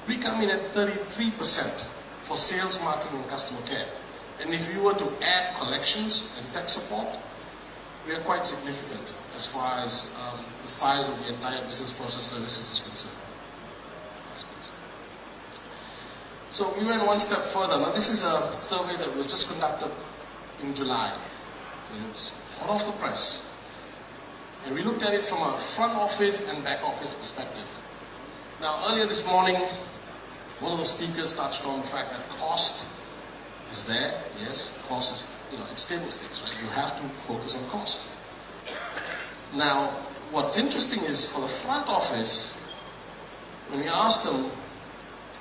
We come in at 33% for sales, marketing and customer care. And if we were to add collections and tech support, we are quite significant as far as the size of the entire business process services is concerned. So we went one step further. Now this is a survey that was just conducted in July. So it's hot off the press. And we looked at it from a front office and back office perspective. Now earlier this morning, one of the speakers touched on the fact that cost is there. Yes, cost is, it's table stakes, right? You have to focus on cost. Now, what's interesting is for the front office, when we asked them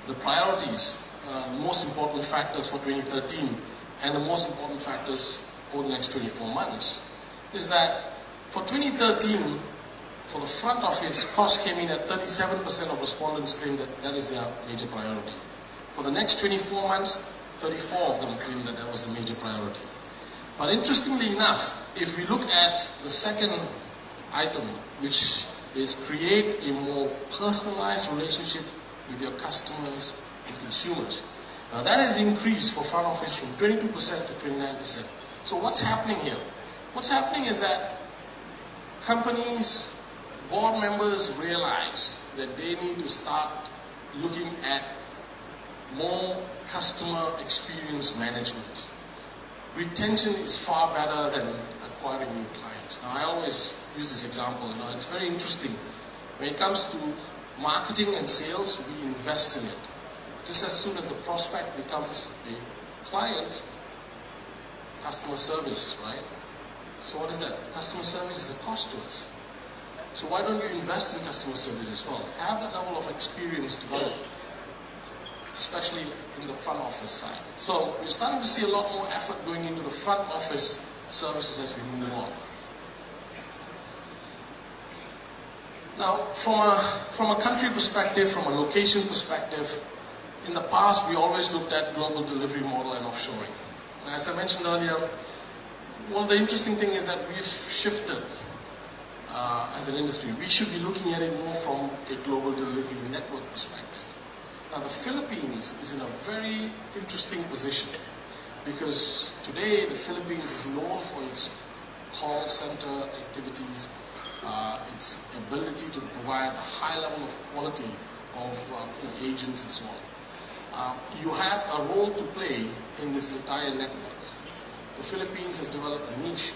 the priorities, most important factors for 2013 and the most important factors over the next 24 months, is that for 2013, for the front office, cost came in at 37% of respondents claim that that is their major priority. For the next 24 months, 34 of them claim that that was the major priority. But interestingly enough, if we look at the second item, which is create a more personalized relationship with your customers and consumers. Now that has increased for front office from 22% to 29%. So what's happening here? What's happening is that companies, board members realize that they need to start looking at more customer experience management. Retention is far better than acquiring new clients. Now I always use this example, it's very interesting. When it comes to marketing and sales, we invest in it. Just as soon as the prospect becomes a client, customer service, right? So what is that? Customer service is a cost to us. So why don't you invest in customer service as well? Have that level of experience developed, especially in the front office side. So we're starting to see a lot more effort going into the front office services as we move on. Now, from a country perspective, from a location perspective, in the past we always looked at global delivery model and offshoring. And as I mentioned earlier, one of the interesting things is that we've shifted as an industry. We should be looking at it more from a global delivery network perspective. Now the Philippines is in a very interesting position because today the Philippines is known for its call center activities, its ability to provide a high level of quality of agents and so on. You have a role to play in this entire network. The Philippines has developed a niche,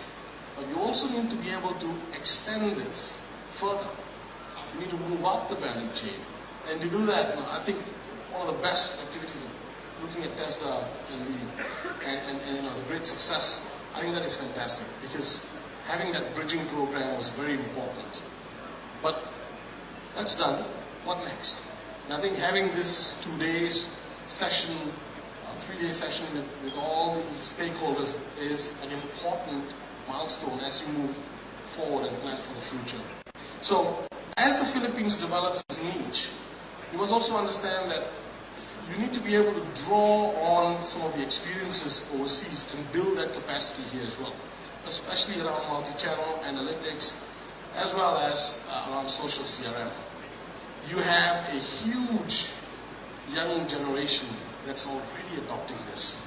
but you also need to be able to extend this further. You need to move up the value chain. And to do that, I think one of the best activities, looking at Tesla and the great success, I think that is fantastic because having that bridging program was very important. But that's done. What next? And I think having this 2-day session, 3-day session with all the stakeholders is an important milestone as you move forward and plan for the future. So, as the Philippines develops its niche, you must also understand that you need to be able to draw on some of the experiences overseas and build that capacity here as well, especially around multi-channel analytics as well as around social CRM. You have a huge young generation that's already adopting this.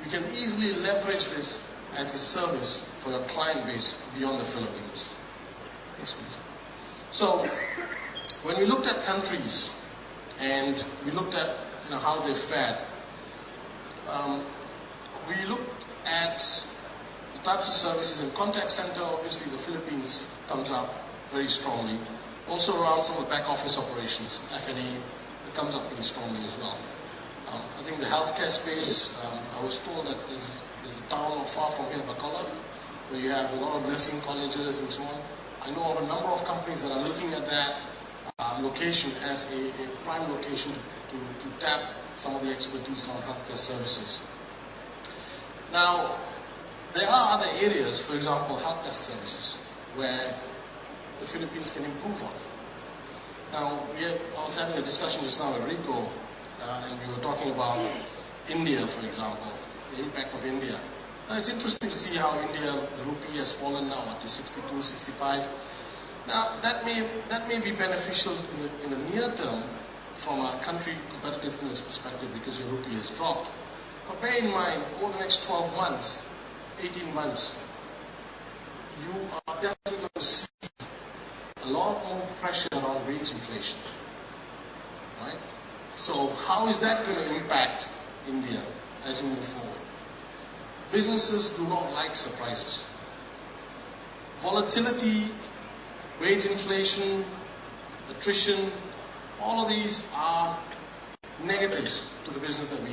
You can easily leverage this as a service for your client base beyond the Philippines. Next, please. So, when we looked at countries and we looked at how they fared, we looked at the types of services in contact center. Obviously, the Philippines comes up very strongly. Also around some of the back office operations, F&A, it comes up pretty strongly as well. I think the healthcare space, I was told that there's a town not far from here, Bacolod, where you have a lot of nursing colleges and so on. I know of a number of companies that are looking at that location as a prime location to tap some of the expertise on healthcare services. Now, there are other areas, for example, help desk services, where the Philippines can improve on. Now, I was having a discussion just now with Rico, and we were talking about India, for example, the impact of India. Now, it's interesting to see how India, the rupee has fallen now to 62, 65. Now, that may be beneficial in the near term from a country competitiveness perspective because your rupee has dropped. But bear in mind, over the next 12 months, 18 months, you are definitely going to see a lot more pressure around wage inflation. Right? So how is that going to impact India as we move forward? Businesses do not like surprises. Volatility, wage inflation, attrition, all of these are negatives to the business that we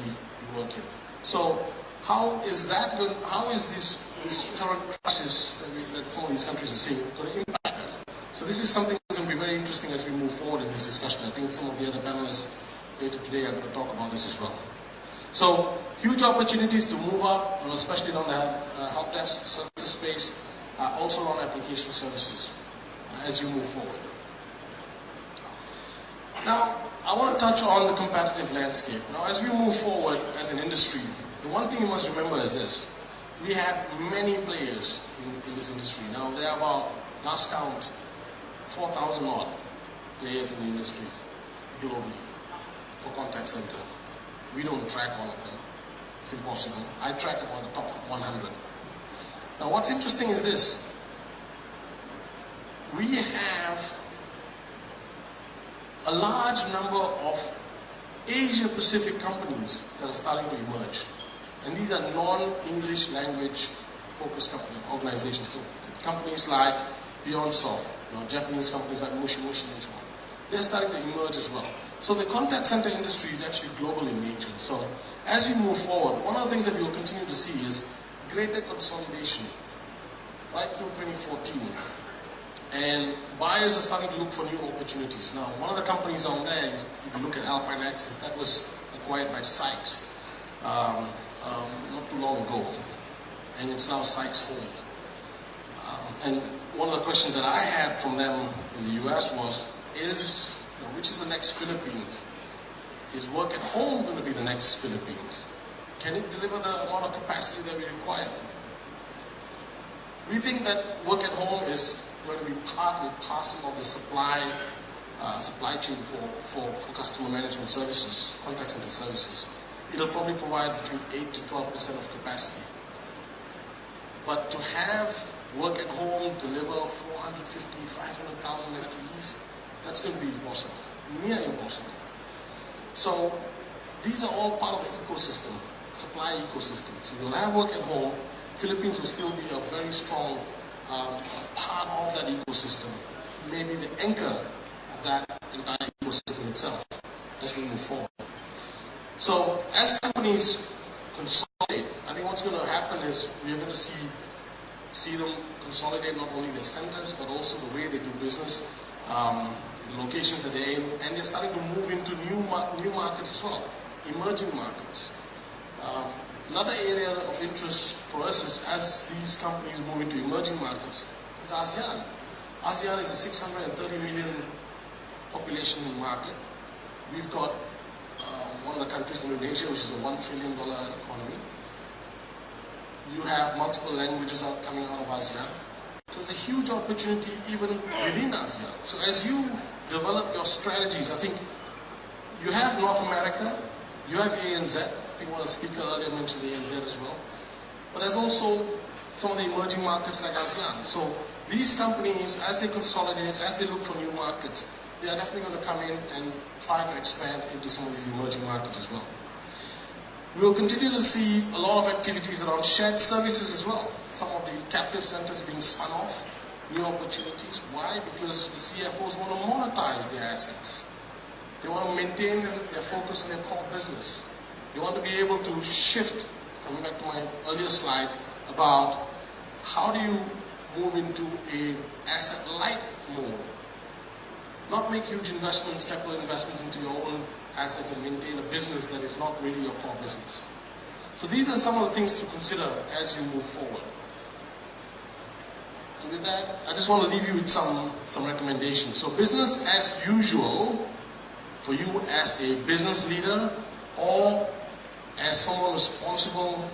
work in. So how is this current crisis that some of these countries are seeing going to impact them? So this is something that's going to be very interesting as we move forward in this discussion. I think some of the other panelists later today are going to talk about this as well. So huge opportunities to move up, especially on the help desk services space, also on application services as you move forward. Now, I want to touch on the competitive landscape. Now, as we move forward as an industry, the one thing you must remember is this. We have many players in this industry. Now, there are about, last count, 4,000 odd players in the industry globally for contact center. We don't track all of them. It's impossible. I track about the top 100. Now, what's interesting is this. We have a large number of Asia-Pacific companies that are starting to emerge. And these are non-English language focused organizations. So companies like BeyondSoft, Japanese companies like Mushi Mushi and so on. They're starting to emerge as well. So the contact center industry is actually global in nature. So as we move forward, one of the things that we will continue to see is greater consolidation right through 2014. And buyers are starting to look for new opportunities. Now, one of the companies on there, if you look at Alpine Access, that was acquired by Sykes not too long ago. And it's now Sykes Hold. And one of the questions that I had from them in the US was, which is the next Philippines? Is work at home going to be the next Philippines? Can it deliver the amount of capacity that we require? We think that work at home is going to be part and parcel of the supply chain for customer management services, contact center services. It'll probably provide between 8 to 12% of capacity. But to have work at home deliver 450, 500,000 FTEs, that's going to be impossible, near impossible. So these are all part of the ecosystem, supply ecosystem. So you'll have work at home. Philippines will still be a very strong part of that ecosystem, maybe the anchor of that entire ecosystem itself as we move forward. So as companies consolidate, I think what's going to happen is we're going to see them consolidate not only their centers but also the way they do business, the locations that they're in, and they're starting to move into new markets as well, emerging markets. Another area of interest for us is as these companies move into emerging markets is ASEAN. ASEAN is a 630 million population market. We've got one of the countries, Indonesia, which is a $1 trillion economy. You have multiple languages coming out of ASEAN. So there's a huge opportunity even within ASEAN. So as you develop your strategies, I think you have North America, you have ANZ. I think one of the speakers earlier mentioned ANZ as well. But there's also some of the emerging markets like ASEAN. So these companies, as they consolidate, as they look for new markets, they are definitely going to come in and try to expand into some of these emerging markets as well. We will continue to see a lot of activities around shared services as well. Some of the captive centers being spun off, new opportunities. Why? Because the CFOs want to monetize their assets. They want to maintain their focus on their core business. They want to be able to shift, coming back to my earlier slide, about how do you move into an asset-light mode. Not make huge investments, capital investments into your own assets and maintain a business that is not really your core business. So these are some of the things to consider as you move forward. And with that, I just want to leave you with some recommendations. So business as usual for you as a business leader or as someone responsible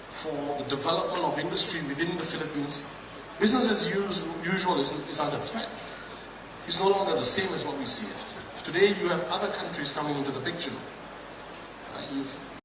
for the development of industry within the Philippines, business as usual is under threat. It's no longer the same as what we see. Today you have other countries coming into the picture. You've